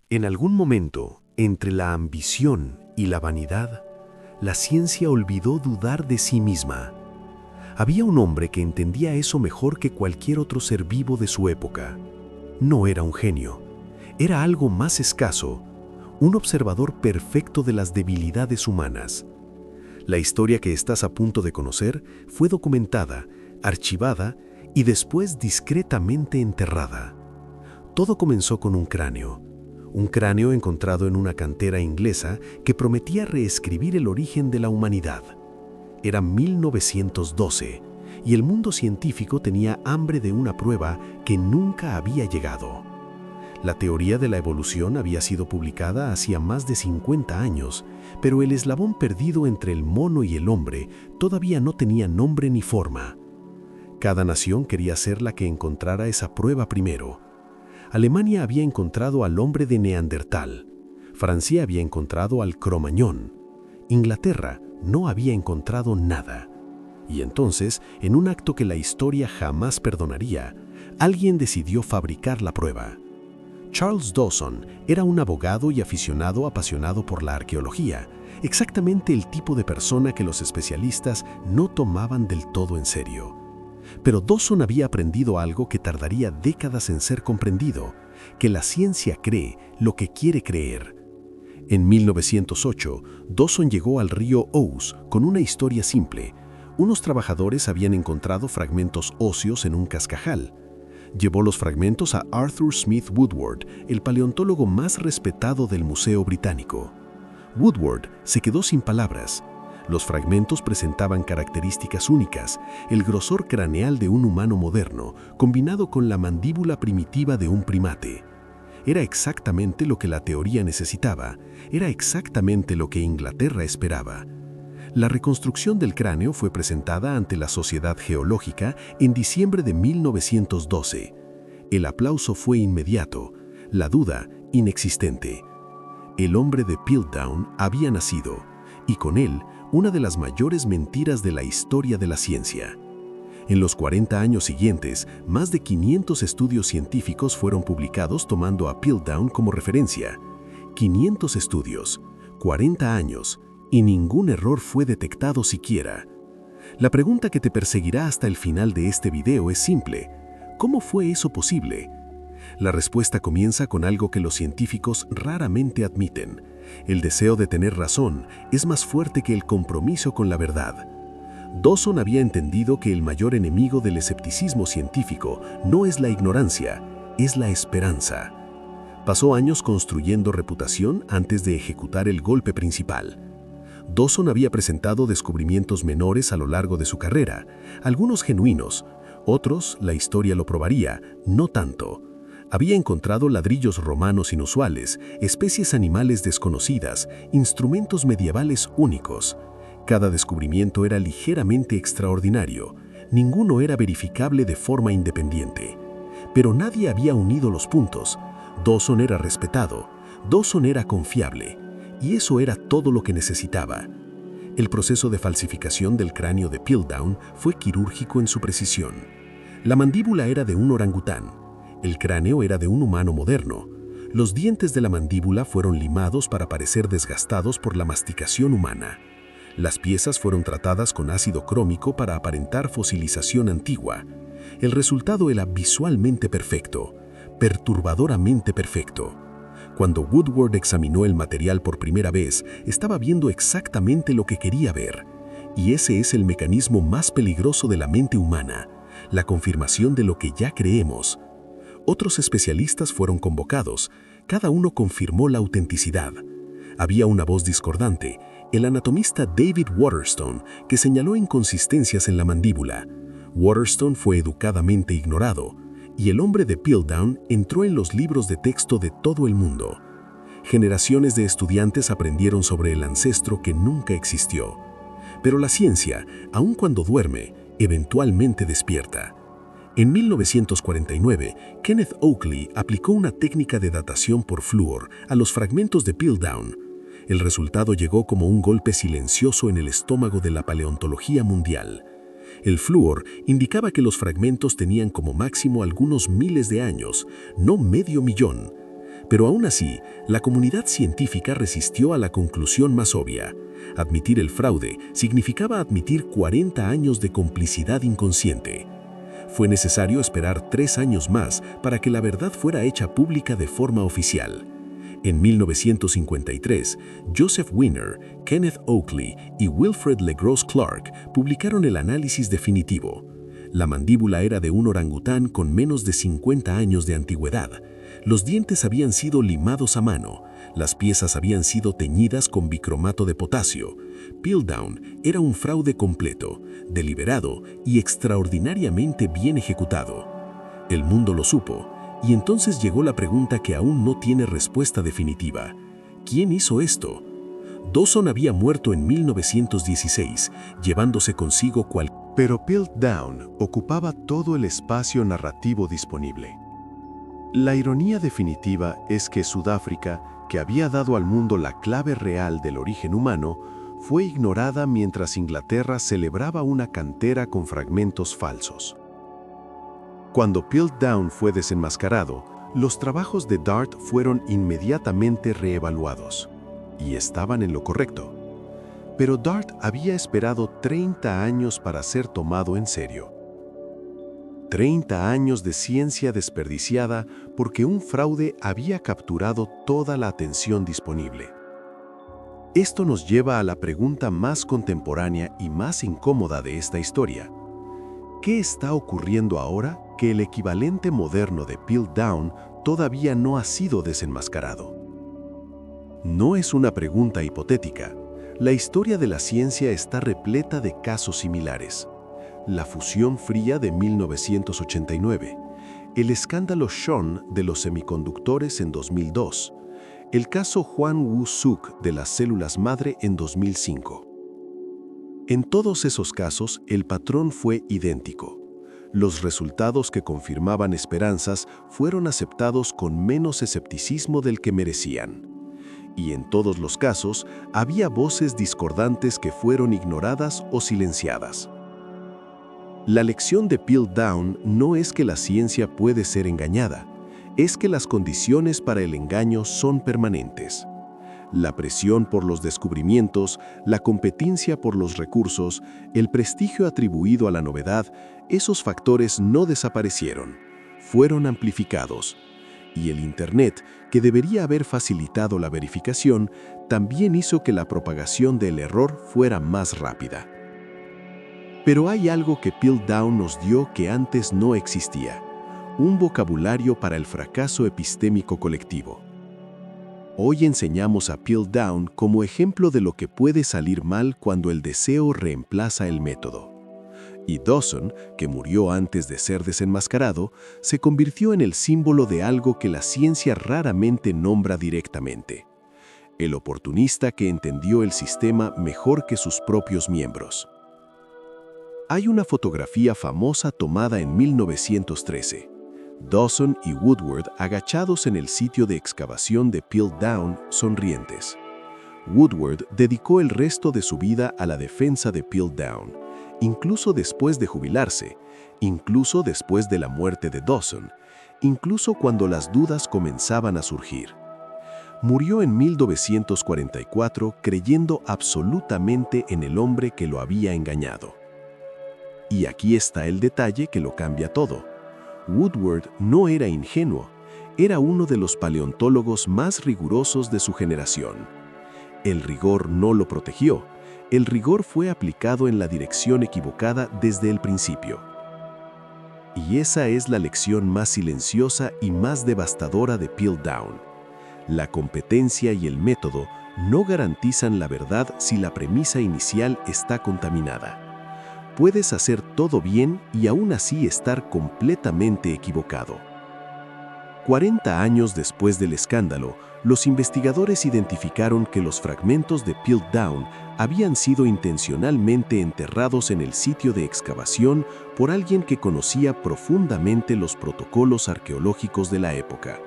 En algún momento, entre la ambición y la vanidad, la ciencia olvidó dudar de sí misma. Había un hombre que entendía eso mejor que cualquier otro ser vivo de su época. No era un genio, era algo más escaso, un observador perfecto de las debilidades humanas. La historia que estás a punto de conocer fue documentada, archivada y después discretamente enterrada. Todo comenzó con un cráneo encontrado en una cantera inglesa que prometía reescribir el origen de la humanidad. Era 1912 y el mundo científico tenía hambre de una prueba que nunca había llegado. La teoría de la evolución había sido publicada hacía más de 50 años, pero el eslabón perdido entre el mono y el hombre todavía no tenía nombre ni forma. Cada nación quería ser la que encontrara esa prueba primero. Alemania había encontrado al hombre de Neandertal, Francia había encontrado al Cromañón, Inglaterra no había encontrado nada. Y entonces, en un acto que la historia jamás perdonaría, alguien decidió fabricar la prueba. Charles Dawson era un abogado y apasionado por la arqueología, exactamente el tipo de persona que los especialistas no tomaban del todo en serio. Pero Dawson había aprendido algo que tardaría décadas en ser comprendido, que la ciencia cree lo que quiere creer. En 1908, Dawson llegó al río Ouse con una historia simple. Unos trabajadores habían encontrado fragmentos óseos en un cascajal. Llevó los fragmentos a Arthur Smith Woodward, el paleontólogo más respetado del Museo Británico. Woodward se quedó sin palabras. Los fragmentos presentaban características únicas, el grosor craneal de un humano moderno, combinado con la mandíbula primitiva de un primate. Era exactamente lo que la teoría necesitaba, era exactamente lo que Inglaterra esperaba. La reconstrucción del cráneo fue presentada ante la Sociedad Geológica en diciembre de 1912. El aplauso fue inmediato, la duda inexistente. El hombre de Piltdown había nacido, y con él, una de las mayores mentiras de la historia de la ciencia. En los 40 años siguientes, más de 500 estudios científicos fueron publicados tomando a Piltdown como referencia. 500 estudios, 40 años, y ningún error fue detectado siquiera. La pregunta que te perseguirá hasta el final de este video es simple: ¿cómo fue eso posible? La respuesta comienza con algo que los científicos raramente admiten. El deseo de tener razón es más fuerte que el compromiso con la verdad. Dawson había entendido que el mayor enemigo del escepticismo científico no es la ignorancia, es la esperanza. Pasó años construyendo reputación antes de ejecutar el golpe principal. Dawson había presentado descubrimientos menores a lo largo de su carrera, algunos genuinos, otros, la historia lo probaría, no tanto. Había encontrado ladrillos romanos inusuales, especies animales desconocidas, instrumentos medievales únicos. Cada descubrimiento era ligeramente extraordinario, ninguno era verificable de forma independiente. Pero nadie había unido los puntos. Dawson era respetado, Dawson era confiable, y eso era todo lo que necesitaba. El proceso de falsificación del cráneo de Piltdown fue quirúrgico en su precisión. La mandíbula era de un orangután. El cráneo era de un humano moderno. Los dientes de la mandíbula fueron limados para parecer desgastados por la masticación humana. Las piezas fueron tratadas con ácido crómico para aparentar fosilización antigua. El resultado era visualmente perfecto, perturbadoramente perfecto. Cuando Woodward examinó el material por primera vez, estaba viendo exactamente lo que quería ver. Y ese es el mecanismo más peligroso de la mente humana, la confirmación de lo que ya creemos. Otros especialistas fueron convocados, cada uno confirmó la autenticidad. Había una voz discordante, el anatomista David Waterstone, que señaló inconsistencias en la mandíbula. Waterstone fue educadamente ignorado, y el hombre de Piltdown entró en los libros de texto de todo el mundo. Generaciones de estudiantes aprendieron sobre el ancestro que nunca existió. Pero la ciencia, aun cuando duerme, eventualmente despierta. En 1949, Kenneth Oakley aplicó una técnica de datación por flúor a los fragmentos de Piltdown. El resultado llegó como un golpe silencioso en el estómago de la paleontología mundial. El flúor indicaba que los fragmentos tenían como máximo algunos miles de años, no medio millón. Pero aún así, la comunidad científica resistió a la conclusión más obvia. Admitir el fraude significaba admitir 40 años de complicidad inconsciente. Fue necesario esperar 3 años más para que la verdad fuera hecha pública de forma oficial. En 1953, Joseph Wiener, Kenneth Oakley y Wilfred LeGros Clark publicaron el análisis definitivo. La mandíbula era de un orangután con menos de 50 años de antigüedad. Los dientes habían sido limados a mano. Las piezas habían sido teñidas con bicromato de potasio. Piltdown era un fraude completo, deliberado y extraordinariamente bien ejecutado. El mundo lo supo, y entonces llegó la pregunta que aún no tiene respuesta definitiva. ¿Quién hizo esto? Dawson había muerto en 1916, llevándose consigo Pero Piltdown ocupaba todo el espacio narrativo disponible. La ironía definitiva es que Sudáfrica, que había dado al mundo la clave real del origen humano, fue ignorada mientras Inglaterra celebraba una cantera con fragmentos falsos. Cuando Piltdown fue desenmascarado, los trabajos de Dart fueron inmediatamente reevaluados, y estaban en lo correcto. Pero Dart había esperado 30 años para ser tomado en serio. 30 años de ciencia desperdiciada porque un fraude había capturado toda la atención disponible. Esto nos lleva a la pregunta más contemporánea y más incómoda de esta historia. ¿Qué está ocurriendo ahora que el equivalente moderno de Piltdown todavía no ha sido desenmascarado? No es una pregunta hipotética. La historia de la ciencia está repleta de casos similares. La fusión fría de 1989, el escándalo Sean de los semiconductores en 2002, el caso Juan Wu-Suk de las células madre en 2005. En todos esos casos, el patrón fue idéntico. Los resultados que confirmaban esperanzas fueron aceptados con menos escepticismo del que merecían. Y en todos los casos, había voces discordantes que fueron ignoradas o silenciadas. La lección de Piltdown no es que la ciencia puede ser engañada, es que las condiciones para el engaño son permanentes. La presión por los descubrimientos, la competencia por los recursos, el prestigio atribuido a la novedad, esos factores no desaparecieron, fueron amplificados. Y el Internet, que debería haber facilitado la verificación, también hizo que la propagación del error fuera más rápida. Pero hay algo que Piltdown nos dio que antes no existía: un vocabulario para el fracaso epistémico colectivo. Hoy enseñamos a Piltdown como ejemplo de lo que puede salir mal cuando el deseo reemplaza el método. Y Dawson, que murió antes de ser desenmascarado, se convirtió en el símbolo de algo que la ciencia raramente nombra directamente: el oportunista que entendió el sistema mejor que sus propios miembros. Hay una fotografía famosa tomada en 1913. Dawson y Woodward agachados en el sitio de excavación de Piltdown, sonrientes. Woodward dedicó el resto de su vida a la defensa de Piltdown, incluso después de jubilarse, incluso después de la muerte de Dawson, incluso cuando las dudas comenzaban a surgir. Murió en 1944 creyendo absolutamente en el hombre que lo había engañado. Y aquí está el detalle que lo cambia todo. Woodward no era ingenuo, era uno de los paleontólogos más rigurosos de su generación. El rigor no lo protegió, el rigor fue aplicado en la dirección equivocada desde el principio. Y esa es la lección más silenciosa y más devastadora de Piltdown. La competencia y el método no garantizan la verdad si la premisa inicial está contaminada. Puedes hacer todo bien y aún así estar completamente equivocado. 40 años después del escándalo, los investigadores identificaron que los fragmentos de Piltdown habían sido intencionalmente enterrados en el sitio de excavación por alguien que conocía profundamente los protocolos arqueológicos de la época.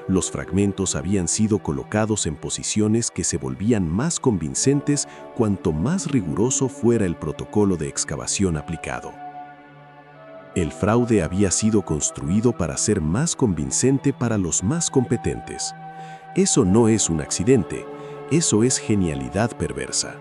Los fragmentos habían sido colocados en posiciones que se volvían más convincentes cuanto más riguroso fuera el protocolo de excavación aplicado. El fraude había sido construido para ser más convincente para los más competentes. Eso no es un accidente, eso es genialidad perversa.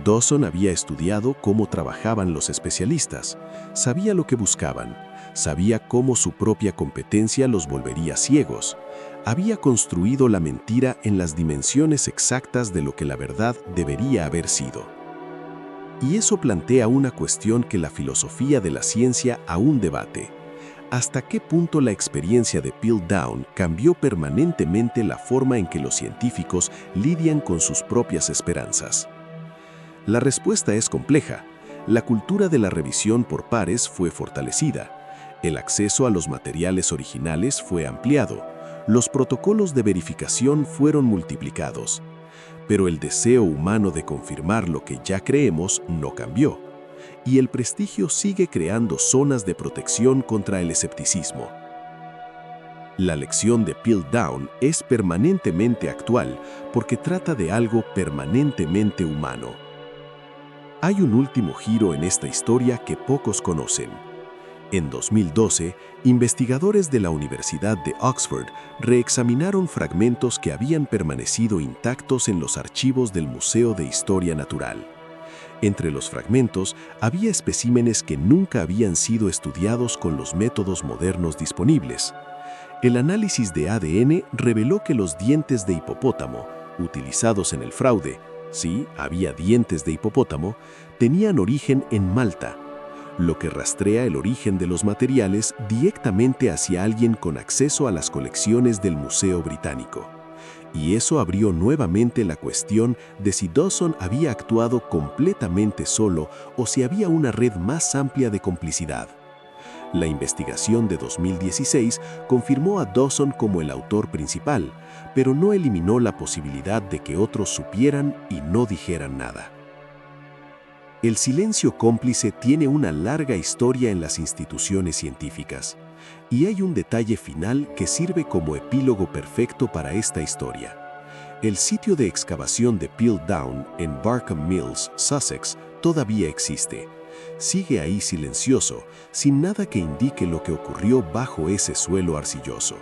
Dawson había estudiado cómo trabajaban los especialistas, sabía lo que buscaban, sabía cómo su propia competencia los volvería ciegos. Había construido la mentira en las dimensiones exactas de lo que la verdad debería haber sido. Y eso plantea una cuestión que la filosofía de la ciencia aún debate. ¿Hasta qué punto la experiencia de Piltdown cambió permanentemente la forma en que los científicos lidian con sus propias esperanzas? La respuesta es compleja. La cultura de la revisión por pares fue fortalecida. El acceso a los materiales originales fue ampliado. Los protocolos de verificación fueron multiplicados. Pero el deseo humano de confirmar lo que ya creemos no cambió. Y el prestigio sigue creando zonas de protección contra el escepticismo. La lección de Piltdown es permanentemente actual porque trata de algo permanentemente humano. Hay un último giro en esta historia que pocos conocen. En 2012, investigadores de la Universidad de Oxford reexaminaron fragmentos que habían permanecido intactos en los archivos del Museo de Historia Natural. Entre los fragmentos había especímenes que nunca habían sido estudiados con los métodos modernos disponibles. El análisis de ADN reveló que los dientes de hipopótamo, utilizados en el fraude, sí, había dientes de hipopótamo, tenían origen en Malta, lo que rastrea el origen de los materiales directamente hacia alguien con acceso a las colecciones del Museo Británico. Y eso abrió nuevamente la cuestión de si Dawson había actuado completamente solo o si había una red más amplia de complicidad. La investigación de 2016 confirmó a Dawson como el autor principal, pero no eliminó la posibilidad de que otros supieran y no dijeran nada. El silencio cómplice tiene una larga historia en las instituciones científicas, y hay un detalle final que sirve como epílogo perfecto para esta historia. El sitio de excavación de Piltdown en Barkham Mills, Sussex, todavía existe. Sigue ahí silencioso, sin nada que indique lo que ocurrió bajo ese suelo arcilloso.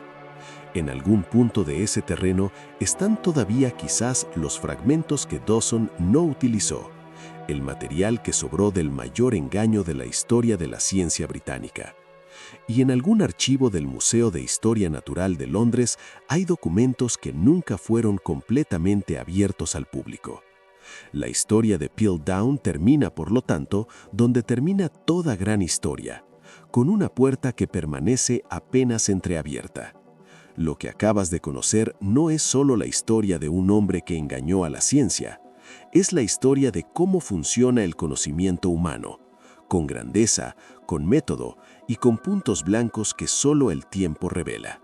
En algún punto de ese terreno están todavía quizás los fragmentos que Dawson no utilizó, el material que sobró del mayor engaño de la historia de la ciencia británica. Y en algún archivo del Museo de Historia Natural de Londres hay documentos que nunca fueron completamente abiertos al público. La historia de Piltdown termina, por lo tanto, donde termina toda gran historia, con una puerta que permanece apenas entreabierta. Lo que acabas de conocer no es solo la historia de un hombre que engañó a la ciencia, es la historia de cómo funciona el conocimiento humano, con grandeza, con método y con puntos blancos que solo el tiempo revela.